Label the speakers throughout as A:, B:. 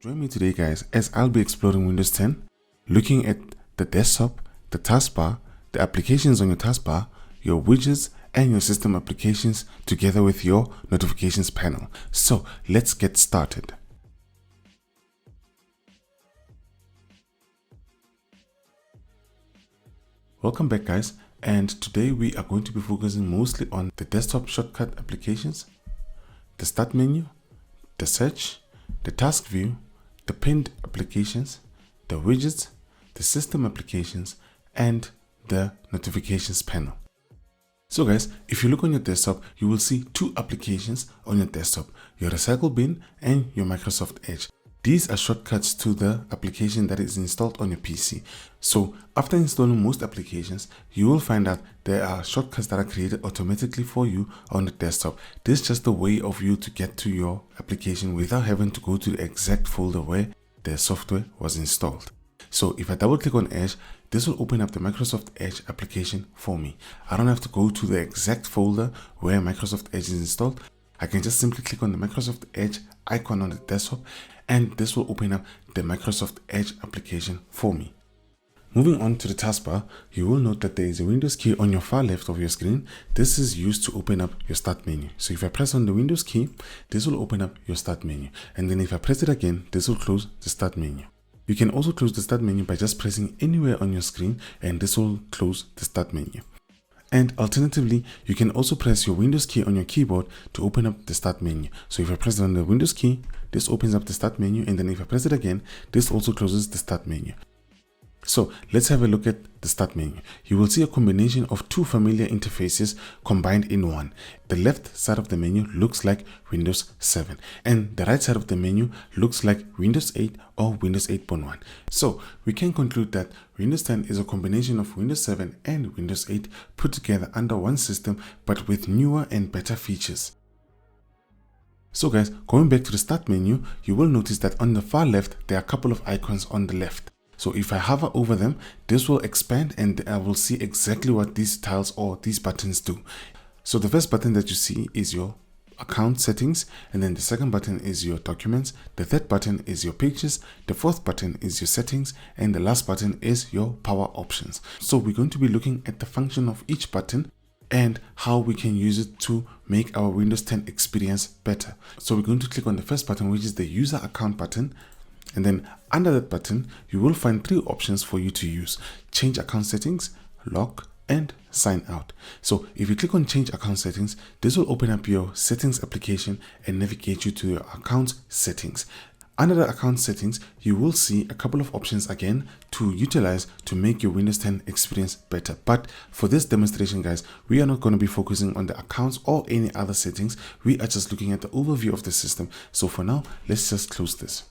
A: Join me today guys as I'll be exploring Windows 10, looking at the desktop, the taskbar, the applications on your taskbar, your widgets and your system applications together with your notifications panel. So let's get started. Welcome back guys, and today we are going to be focusing mostly on the desktop shortcut applications, the start menu, the search, the task view, the pinned applications, the widgets, the system applications, and the notifications panel. So guys, if you look on your desktop, you will see two applications on your desktop, your Recycle Bin and your Microsoft Edge. These are shortcuts to the application that is installed on your PC. So after installing most applications, you will find that there are shortcuts that are created automatically for you on the desktop. This is just a way of you to get to your application without having to go to the exact folder where the software was installed. So if I double click on Edge, this will open up the Microsoft Edge application for me. I don't have to go to the exact folder where Microsoft Edge is installed. I can just simply click on the Microsoft Edge icon on the desktop and this will open up the Microsoft Edge application for me. Moving on to the taskbar, you will note that there is a Windows key on your far left of your screen. This is used to open up your start menu. So if I press on the Windows key, this will open up your start menu. And then if I press it again, this will close the start menu. You can also close the start menu by just pressing anywhere on your screen and this will close the start menu. And alternatively, you can also press your Windows key on your keyboard to open up the start menu. So if I press on the Windows key, this opens up the start menu, and then if I press it again, this also closes the start menu. So let's have a look at the start menu. You will see a combination of two familiar interfaces combined in one. The left side of the menu looks like Windows 7 and the right side of the menu looks like Windows 8 or Windows 8.1. So we can conclude that Windows 10 is a combination of Windows 7 and Windows 8 put together under one system but with newer and better features. So guys, going back to the start menu, you will notice that on the far left there are a couple of icons on the left. So if I hover over them, this will expand and I will see exactly what these tiles or these buttons do. So the first button that you see is your account settings, and then the second button is your documents, the third button is your pictures, the fourth button is your settings, and the last button is your power options. So we're going to be looking at the function of each button and how we can use it to make our Windows 10 experience better. So we're going to click on the first button, which is the user account button. And then under that button, you will find three options for you to use: change account settings, lock, and sign out. So if you click on change account settings, this will open up your settings application and navigate you to your account settings. Under the account settings, you will see a couple of options again to utilize to make your Windows 10 experience better. But for this demonstration, guys, we are not going to be focusing on the accounts or any other settings. We are just looking at the overview of the system. So for now, let's just close this.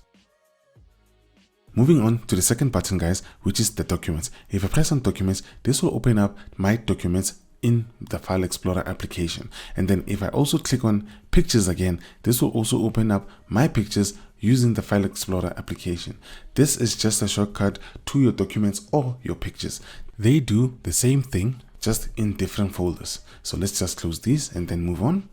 A: Moving on to the second button, guys, which is the documents. If I press on documents, this will open up my documents in the File Explorer application. And then if I also click on pictures again, this will also open up my pictures using the File Explorer application. This is just a shortcut to your documents or your pictures. They do the same thing, just in different folders. So let's just close these and then move on.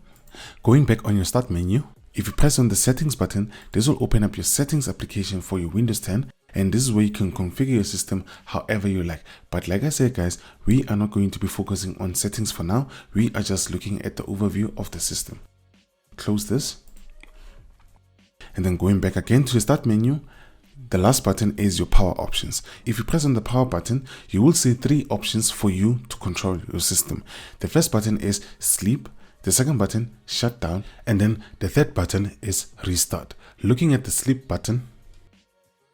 A: Going back on your start menu, if you press on the settings button, this will open up your settings application for your Windows 10, and this is where you can configure your system however you like. But like I said guys, we are not going to be focusing on settings for now. We are just looking at the overview of the system. Close this. And then going back again to the start menu, the last button is your power options. If you press on the power button, you will see three options for you to control your system. The first button is sleep. The second button, shut down, and then the third button is restart. Looking at the sleep button,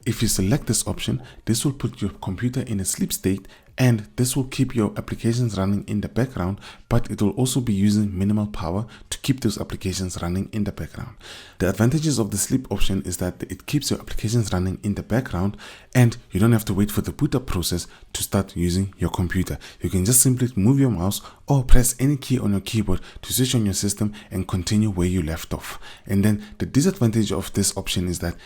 A: if you select this option, this will put your computer in a sleep state and this will keep your applications running in the background, but it will also be using minimal power to keep those applications running in the background. The advantages of the sleep option is that it keeps your applications running in the background and you don't have to wait for the boot up process to start using your computer. You can just simply move your mouse or press any key on your keyboard to switch on your system and continue where you left off. And then the disadvantage of this option is that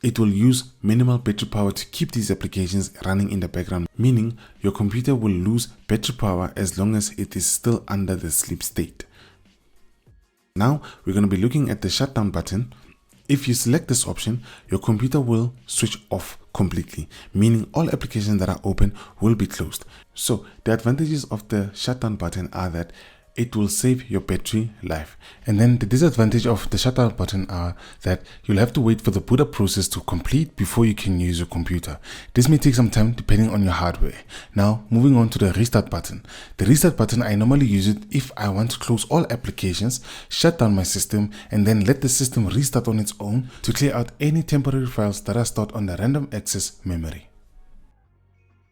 A: it will use minimal battery power to keep these applications running in the background, meaning your computer will lose battery power as long as it is still under the sleep state. Now we're going to be looking at the shutdown button. If you select this option, your computer will switch off completely, meaning all applications that are open will be closed. So the advantages of the shutdown button are that it will save your battery life. And then the disadvantage of the shutdown button are that you'll have to wait for the boot up process to complete before you can use your computer. This may take some time depending on your hardware. Now, moving on to the restart button. The restart button, I normally use it if I want to close all applications, shut down my system, and then let the system restart on its own to clear out any temporary files that are stored on the random access memory.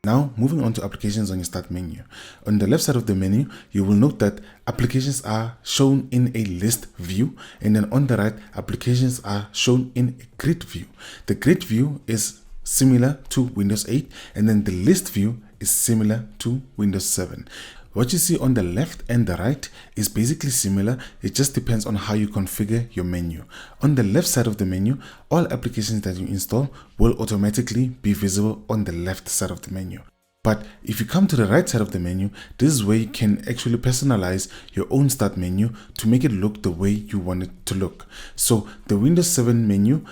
A: Now, moving on to applications on your start menu. On the left side of the menu, you will note that applications are shown in a list view, and then on the right, applications are shown in a grid view. The grid view is similar to Windows 8, and then the list view is similar to Windows 7. What you see on the left and the right is basically similar. It just depends on how you configure your menu. On the left side of the menu, all applications that you install will automatically be visible on the left side of the menu. But if you come to the right side of the menu, this is where you can actually personalize your own start menu to make it look the way you want it to look. So the Windows 7 menu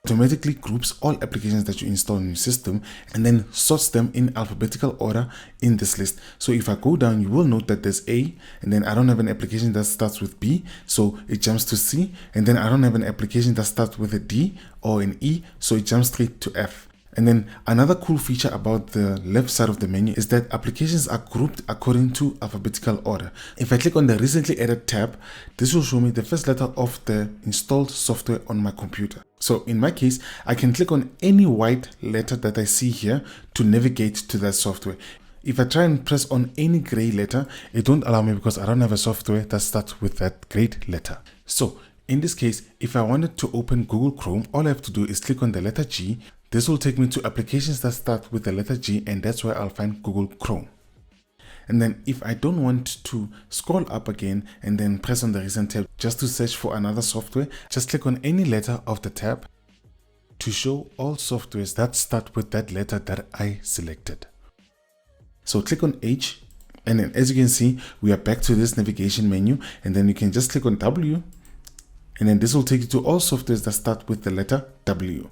A: automatically groups all applications that you install in your system and then sorts them in alphabetical order in this list. So if I go down, you will note that there's A, and then I don't have an application that starts with B, so it jumps to C, and then I don't have an application that starts with a D or an E, so it jumps straight to F. And then another cool feature about the left side of the menu is that applications are grouped according to alphabetical order. If I click on the recently added tab, this will show me the first letter of the installed software on my computer. So in my case, I can click on any white letter that I see here to navigate to that software. If I try and press on any gray letter, it won't allow me because I don't have a software that starts with that gray letter. So in this case, if I wanted to open Google Chrome, all I have to do is click on the letter G. This will take me to applications that start with the letter G, and that's where I'll find Google Chrome. And then if I don't want to scroll up again and then press on the recent tab just to search for another software, just click on any letter of the tab to show all softwares that start with that letter that I selected. So click on H, and then as you can see, we are back to this navigation menu, and then you can just click on W, and then this will take you to all softwares that start with the letter W.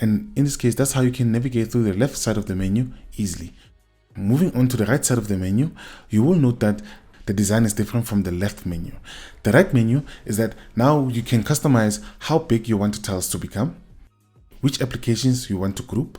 A: And in this case, that's how you can navigate through the left side of the menu easily. Moving on to the right side of the menu, you will note that the design is different from the left menu. The right menu is that now you can customize how big you want your tiles to become, which applications you want to group,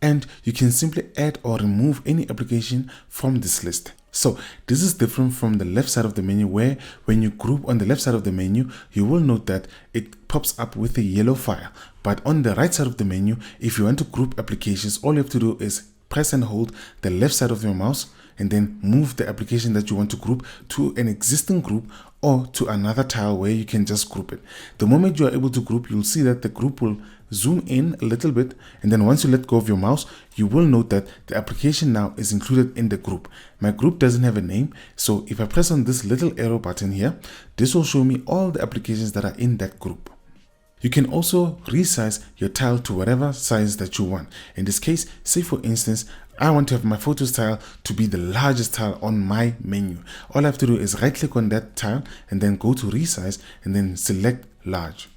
A: and you can simply add or remove any application from this list. So this is different from the left side of the menu, where when you group on the left side of the menu, you will note that it pops up with a yellow file. But on the right side of the menu, if you want to group applications, all you have to do is press and hold the left side of your mouse and then move the application that you want to group to an existing group or to another tile where you can just group it. The moment you are able to group, you'll see that the group will zoom in a little bit, and then once you let go of your mouse, you will note that the application now is included in the group. My group doesn't have a name, so if I press on this little arrow button here, this will show me all the applications that are in that group. You can also resize your tile to whatever size that you want. In this case, say for instance, I want to have my photos tile to be the largest tile on my menu. All I have to do is right click on that tile and then go to resize and then select large.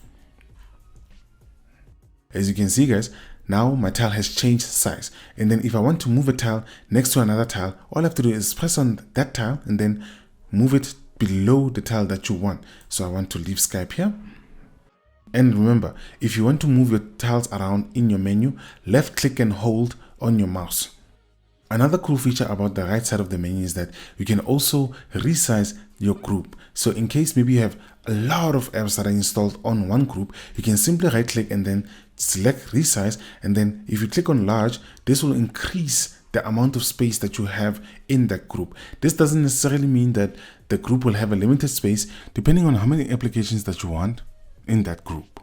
A: As you can see guys, now my tile has changed size. And then if I want to move a tile next to another tile, all I have to do is press on that tile and then move it below the tile that you want. So I want to leave Skype here. And remember, if you want to move your tiles around in your menu, left click and hold on your mouse. Another cool feature about the right side of the menu is that you can also resize your group. So in case maybe you have a lot of apps that are installed on one group, you can simply right click and then select resize, and then if you click on large, this will increase the amount of space that you have in that group. This doesn't necessarily mean that the group will have a limited space, depending on how many applications that you want in that group.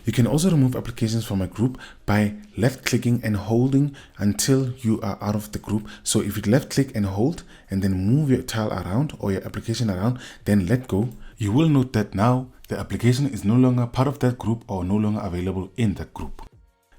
A: You can also remove applications from a group by left clicking and holding until you are out of the group. So if you left click and hold and then move your tile around or your application around, then let go, you will note that now the application is no longer part of that group or no longer available in that group.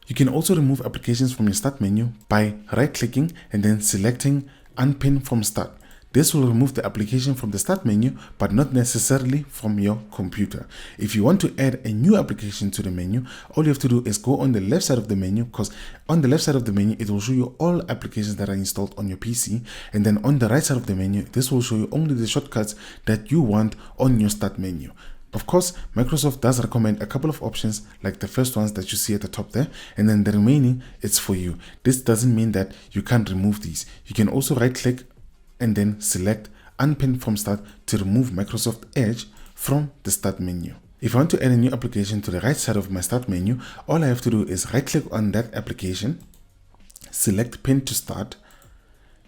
A: You can also remove applications from your start menu by right clicking and then selecting unpin from start. This will remove the application from the start menu, but not necessarily from your computer. If you want to add a new application to the menu, all you have to do is go on the left side of the menu, because on the left side of the menu, it will show you all applications that are installed on your PC. And then on the right side of the menu, this will show you only the shortcuts that you want on your start menu. Of course, Microsoft does recommend a couple of options, like the first ones that you see at the top there, and then the remaining, it's for you. This doesn't mean that you can't remove these. You can also right click and then select Unpin from Start to remove Microsoft Edge from the start menu. If I want to add a new application to the right side of my start menu, all I have to do is right click on that application, select Pin to Start,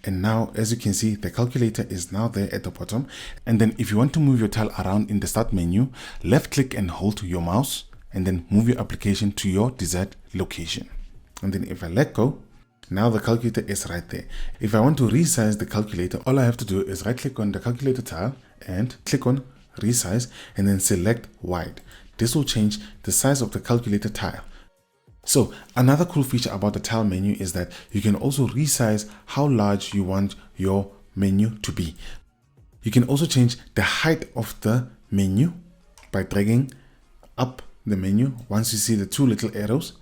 A: and now, as you can see, the calculator is now there at the bottom. And then if you want to move your tile around in the start menu, left click and hold your mouse and then move your application to your desired location. And then if I let go, now the calculator is right there. If I want to resize the calculator, all I have to do is right click on the calculator tile and click on resize and then select wide. This will change the size of the calculator tile. So another cool feature about the tile menu is that you can also resize how large you want your menu to be. You can also change the height of the menu by dragging up the menu once you see the two little arrows.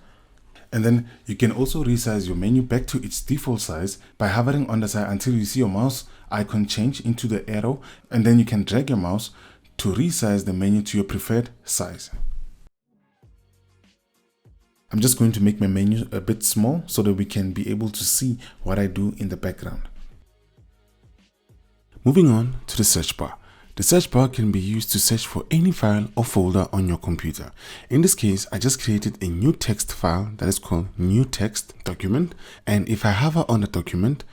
A: And then you can also resize your menu back to its default size by hovering on the side until you see your mouse icon change into the arrow, and then you can drag your mouse to resize the menu to your preferred size. I'm just going to make my menu a bit small so that we can be able to see what I do in the background. Moving on to the search bar. The search bar can be used to search for any file or folder on your computer. In this case, I just created a new text file that is called new text document. And if I hover on the document,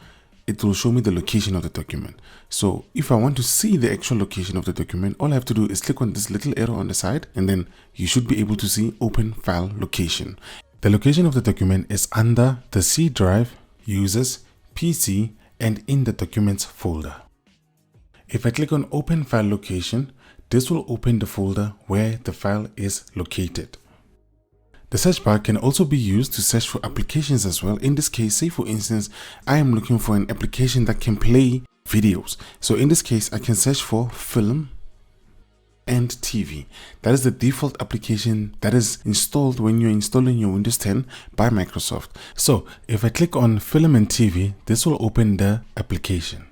A: it will show me the location of the document. So if I want to see the actual location of the document, all I have to do is click on this little arrow on the side, and then you should be able to see open file location. The location of the document is under the C drive, users, PC, and in the documents folder. If I click on open file location, this will open the folder where the file is located. The search bar can also be used to search for applications as well. In this case, say for instance, I am looking for an application that can play videos. So in this case, I can search for film and TV. That is the default application that is installed when you're installing your Windows 10 by Microsoft. So if I click on film and TV, this will open the application.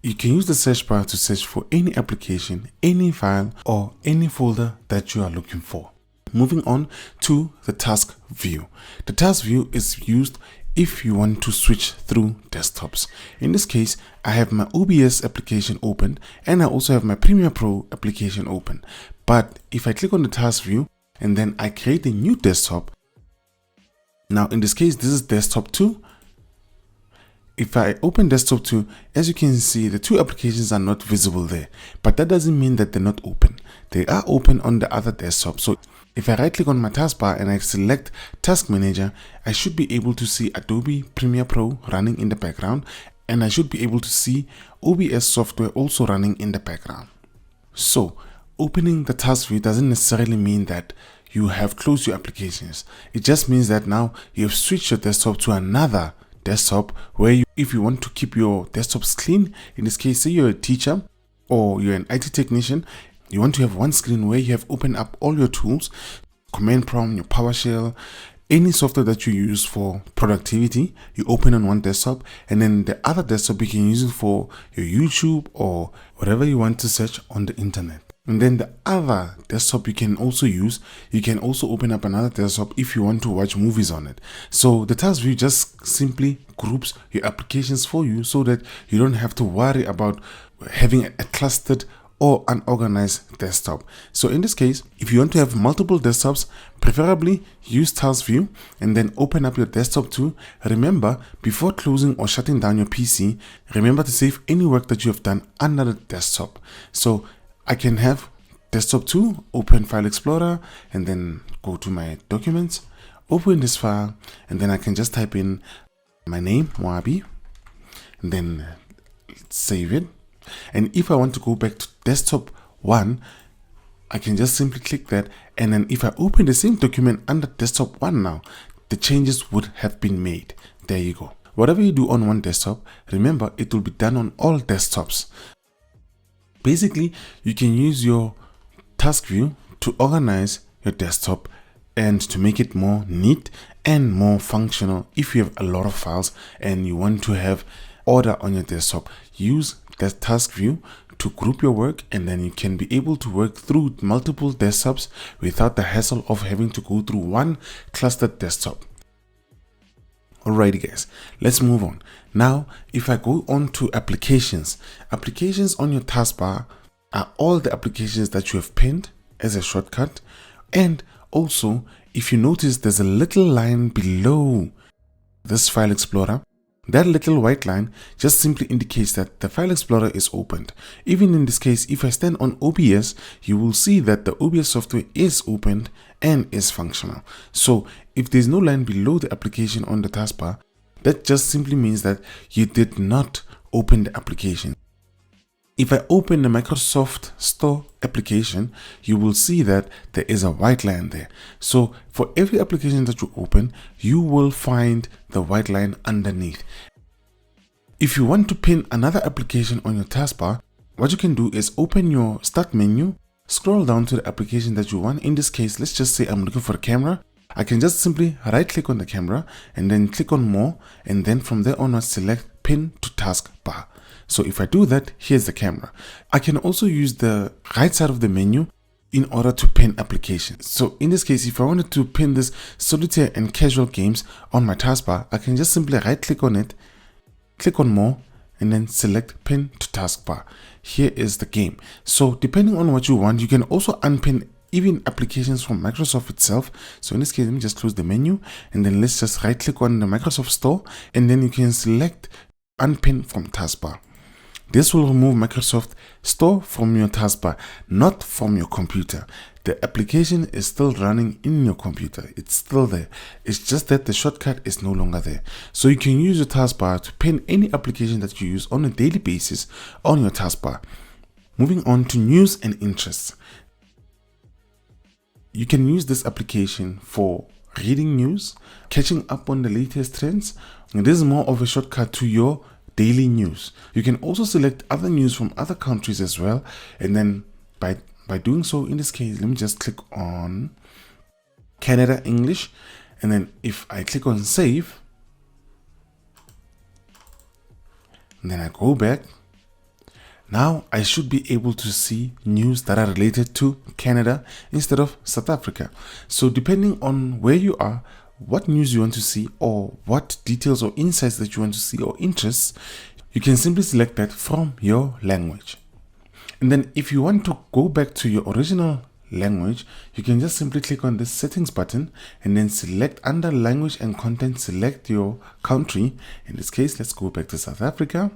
A: You can use the search bar to search for any application, any file, or any folder that you are looking for. Moving on to the task view. The task view is used if you want to switch through desktops. In this case, I have my OBS application open and I also have my Premiere Pro application open. But if I click on the task view and then I create a new desktop, now in this case, this is desktop 2. If I open desktop 2, as you can see, the two applications are not visible there, but that doesn't mean that they're not open. They are open on the other desktop. So if I right click on my taskbar and I select Task Manager, I should be able to see Adobe Premiere Pro running in the background, and I should be able to see OBS software also running in the background. So opening the task view doesn't necessarily mean that you have closed your applications. It just means that now you have switched your desktop to another desktop where if you want to keep your desktops clean, in this case, say you're a teacher or you're an IT technician, you want to have one screen where you have opened up all your tools, command prompt, your PowerShell, any software that you use for productivity, you open on one desktop, and then the other desktop you can use it for your YouTube or whatever you want to search on the internet. And then the other desktop you can also use, you can also open up another desktop if you want to watch movies on it. So the task view just simply groups your applications for you so that you don't have to worry about having a clustered or unorganized desktop. So in this case, if you want to have multiple desktops, preferably use task view and then open up your desktop too. Remember, before closing or shutting down your PC, remember to save any work that you have done under the desktop. So I can have desktop 2, open File Explorer, and then go to my documents, open this file, and then I can just type in my name, Moabi, and then save it. And if I want to go back to desktop 1, I can just simply click that, and then if I open the same document under desktop 1 now, the changes would have been made. There you go. whatever you do on one desktop, remember it will be done on all desktops. Basically, you can use your task view to organize your desktop and to make it more neat and more functional. If you have a lot of files and you want to have order on your desktop, use the task view to group your work, and then you can be able to work through multiple desktops without the hassle of having to go through one clustered desktop. Alrighty guys, let's move on. Now, if I go on to applications on your taskbar are all the applications that you have pinned as a shortcut. And also, if you notice, there's a little line below this file explorer. That little white line just simply indicates that the file explorer is opened. Even in this case, if I stand on OBS, you will see that the OBS software is opened and is functional. So if there's no line below the application on the taskbar, that just simply means that you did not open the application. If I open the Microsoft Store application, you will see that there is a white line there. So for every application that you open, you will find the white line underneath. If you want to pin another application on your taskbar, what you can do is open your start menu, scroll down to the application that you want. In this case, let's just say I'm looking for a camera. I can just simply right click on the camera and then click on more, and then from there on select pin to taskbar. So if I do that, here's the camera. I can also use the right side of the menu in order to pin applications. So in this case, if I wanted to pin this solitaire and casual games on my taskbar, I can just simply right click on it, click on more, and then select pin to taskbar. Here is the game. So depending on what you want, you can also unpin even applications from Microsoft itself. So in this case, let me just close the menu, and then let's just right click on the Microsoft Store, and then you can select unpin from taskbar. This will remove Microsoft Store from your taskbar, not from your computer. The application is still running in your computer. It's still there. It's just that the shortcut is no longer there. So you can use your taskbar to pin any application that you use on a daily basis on your taskbar. Moving on to news and interests. You can use this application for reading news, catching up on the latest trends. And this is more of a shortcut to your daily news. You can also select other news from other countries as well, and then by doing so, in this case, let me just click on Canada English, and then if I click on save, and then I go back, now I should be able to see news that are related to Canada instead of South Africa. So depending on where you are, what news you want to see, or what details or insights that you want to see or interests, you can simply select that from your language. And then if you want to go back to your original language, you can just simply click on this settings button and then select under language and content, select your country. In this case, let's go back to South Africa.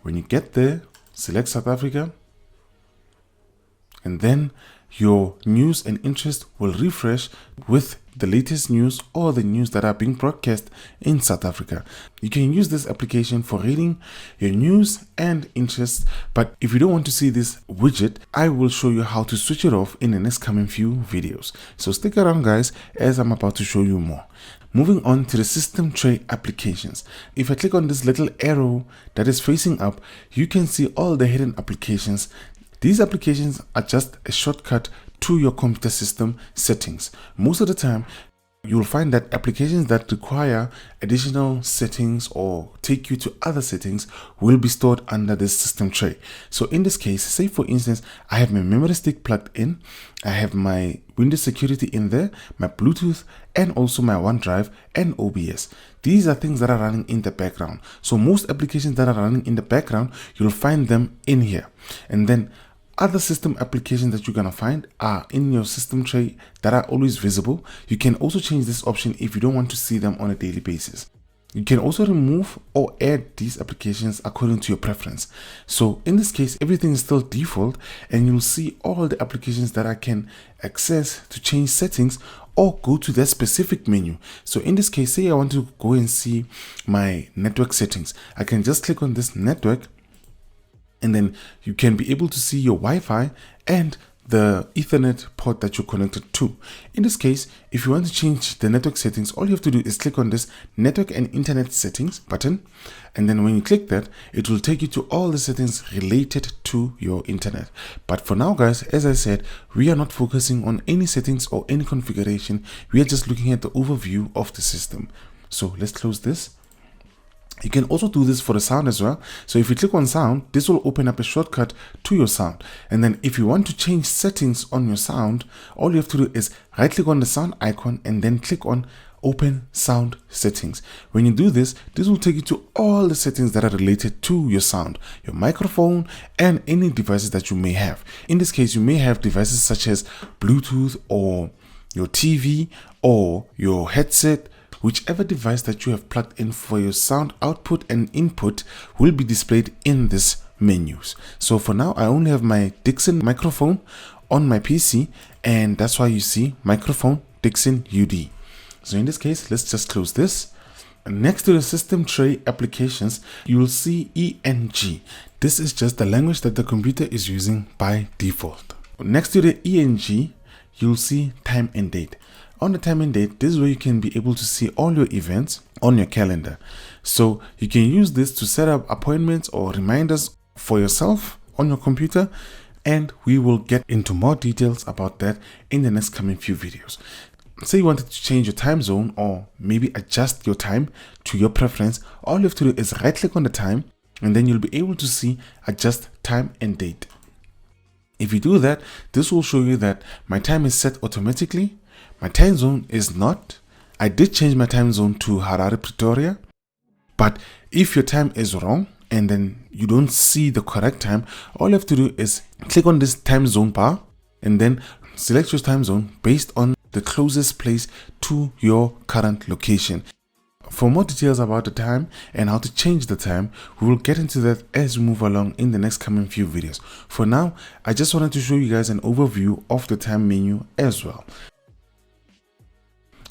A: When you get there, select South Africa, and then your news and interest will refresh with the latest news or the news that are being broadcast in South Africa. You can use this application for reading your news and interests, but if you don't want to see this widget, I will show you how to switch it off in the next coming few videos. So stick around guys, as I'm about to show you more. Moving on to the system tray applications. If I click on this little arrow that is facing up, you can see all the hidden applications. These applications are just a shortcut to your computer system settings. Most of the time, you'll find that applications that require additional settings or take you to other settings will be stored under this system tray. So in this case, say for instance, I have my memory stick plugged in, I have my Windows security in there, my Bluetooth, and also my OneDrive and OBS. These are things that are running in the background. So most applications that are running in the background, you'll find them in here. And then other system applications that you're going to find are in your system tray that are always visible. You can also change this option if you don't want to see them on a daily basis. You can also remove or add these applications according to your preference. So in this case, everything is still default, and you'll see all the applications that I can access to change settings or go to that specific menu. So in this case, say I want to go and see my network settings. I can just click on this network, and then you can be able to see your Wi-Fi and the Ethernet port that you're connected to. In this case, if you want to change the network settings, all you have to do is click on this network and internet settings button. And then when you click that, it will take you to all the settings related to your internet. But for now, guys, as I said, we are not focusing on any settings or any configuration. We are just looking at the overview of the system. So let's close this. You can also do this for the sound as well. So if you click on sound, this will open up a shortcut to your sound. And then if you want to change settings on your sound, all you have to do is right click on the sound icon and then click on open sound settings. When you do this, this will take you to all the settings that are related to your sound, your microphone, and any devices that you may have. In this case, you may have devices such as Bluetooth or your TV or your headset. Whichever device that you have plugged in for your sound output and input will be displayed in this menus. So for now, I only have my Dixon microphone on my PC, and that's why you see microphone Dixon UD. So in this case, let's just close this. Next to the system tray applications, you will see ENG. This is just the language that the computer is using by default. Next to the ENG, you'll see time and date. On the time and date, this is where you can be able to see all your events on your calendar. So you can use this to set up appointments or reminders for yourself on your computer, and we will get into more details about that in the next coming few videos. Say you wanted to change your time zone or maybe adjust your time to your preference, all you have to do is right click on the time and then you'll be able to see adjust time and date. If you do that, this will show you that my time is set automatically. My time zone is not. I did change my time zone to Harare, Pretoria. But if your time is wrong and then you don't see the correct time, all you have to do is click on this time zone bar and then select your time zone based on the closest place to your current location. For more details about the time and how to change the time, we will get into that as we move along in the next coming few videos. For now, I just wanted to show you guys an overview of the time menu as well.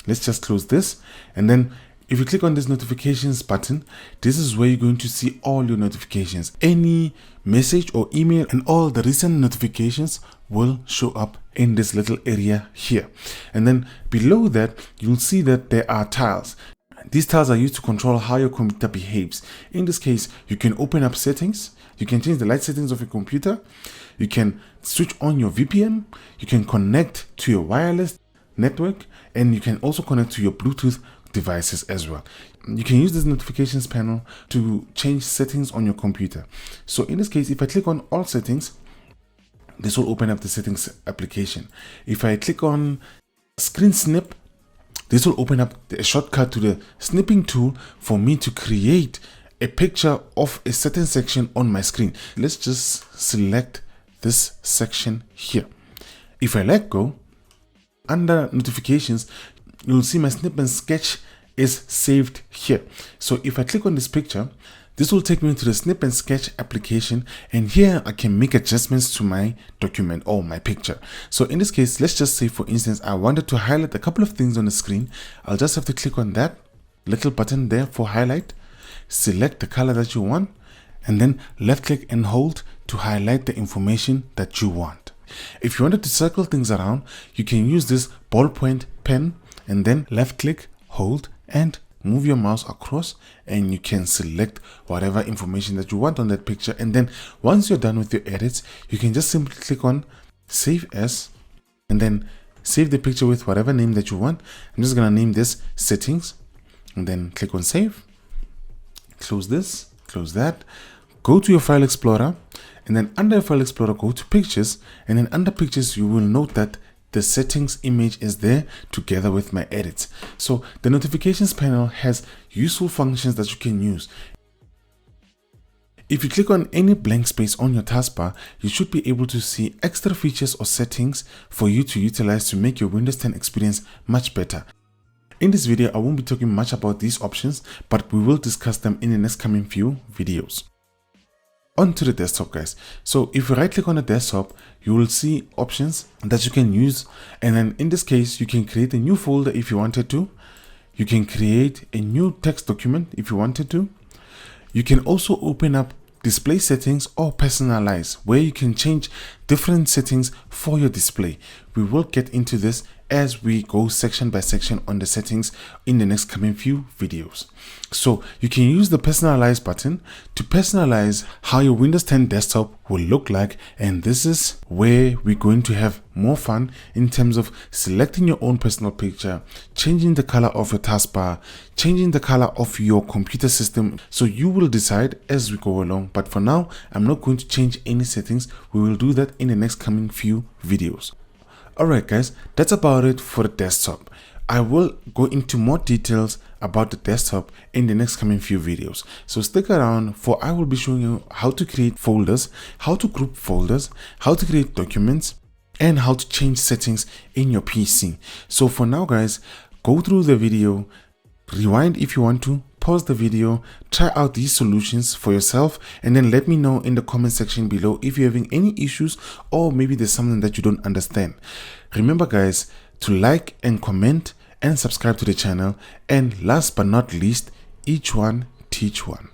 A: Let's just close this, and then if you click on this notifications button, this is where you're going to see all your notifications. Any message or email and all the recent notifications will show up in this little area here. And then below that, you'll see that there are tiles. These tiles are used to control how your computer behaves. In this case, you can open up settings, you can change the light settings of your computer, you can switch on your VPN, you can connect to your wireless network, and you can also connect to your Bluetooth devices as well. You can use this notifications panel to change settings on your computer. So in this case, if I click on all settings, this will open up the settings application. If I click on screen snip, this will open up a shortcut to the snipping tool for me to create a picture of a certain section on my screen. Let's just select this section here. If I let go, under notifications, you'll see my snip and sketch is saved here. So if I click on this picture, this will take me to the snip and sketch application, and here I can make adjustments to my document or my picture. So in this case, let's just say, for instance, I wanted to highlight a couple of things on the screen. I'll just have to click on that little button there for highlight, select the color that you want, and then left click and hold to highlight the information that you want. If you wanted to circle things around, you can use this ballpoint pen and then left click, hold, and move your mouse across, and you can select whatever information that you want on that picture. And then once you're done with your edits, you can just simply click on save as and then save the picture with whatever name that you want. I'm just gonna name this settings and then click on save. Close this, close that, go to your file explorer, and then under File Explorer, go to Pictures, and then under Pictures, you will note that the settings image is there together with my edits. So the notifications panel has useful functions that you can use. If you click on any blank space on your taskbar, you should be able to see extra features or settings for you to utilize to make your Windows 10 experience much better. In this video, I won't be talking much about these options, but we will discuss them in the next coming few videos. Onto the desktop, guys. So if you right click on the desktop, you will see options that you can use, and then in this case you can create a new folder if you wanted to. You can create a new text document if you wanted to. You can also open up display settings or personalize, where you can change different settings for your display. We will get into this as we go section by section on the settings in the next coming few videos. So you can use the personalize button to personalize how your Windows 10 desktop will look like, and this is where we're going to have more fun in terms of selecting your own personal picture, changing the color of your taskbar, changing the color of your computer system. So you will decide as we go along, but for now I'm not going to change any settings. We will do that in the next coming few videos. Alright guys, that's about it for the desktop. I will go into more details about the desktop in the next coming few videos. So stick around, for I will be showing you how to create folders, how to group folders, how to create documents, and how to change settings in your PC. So for now guys, go through the video, rewind if you want to, pause the video, try out these solutions for yourself, and then let me know in the comment section below if you're having any issues or maybe there's something that you don't understand. Remember guys, to like and comment and subscribe to the channel, and last but not least, each one teach one.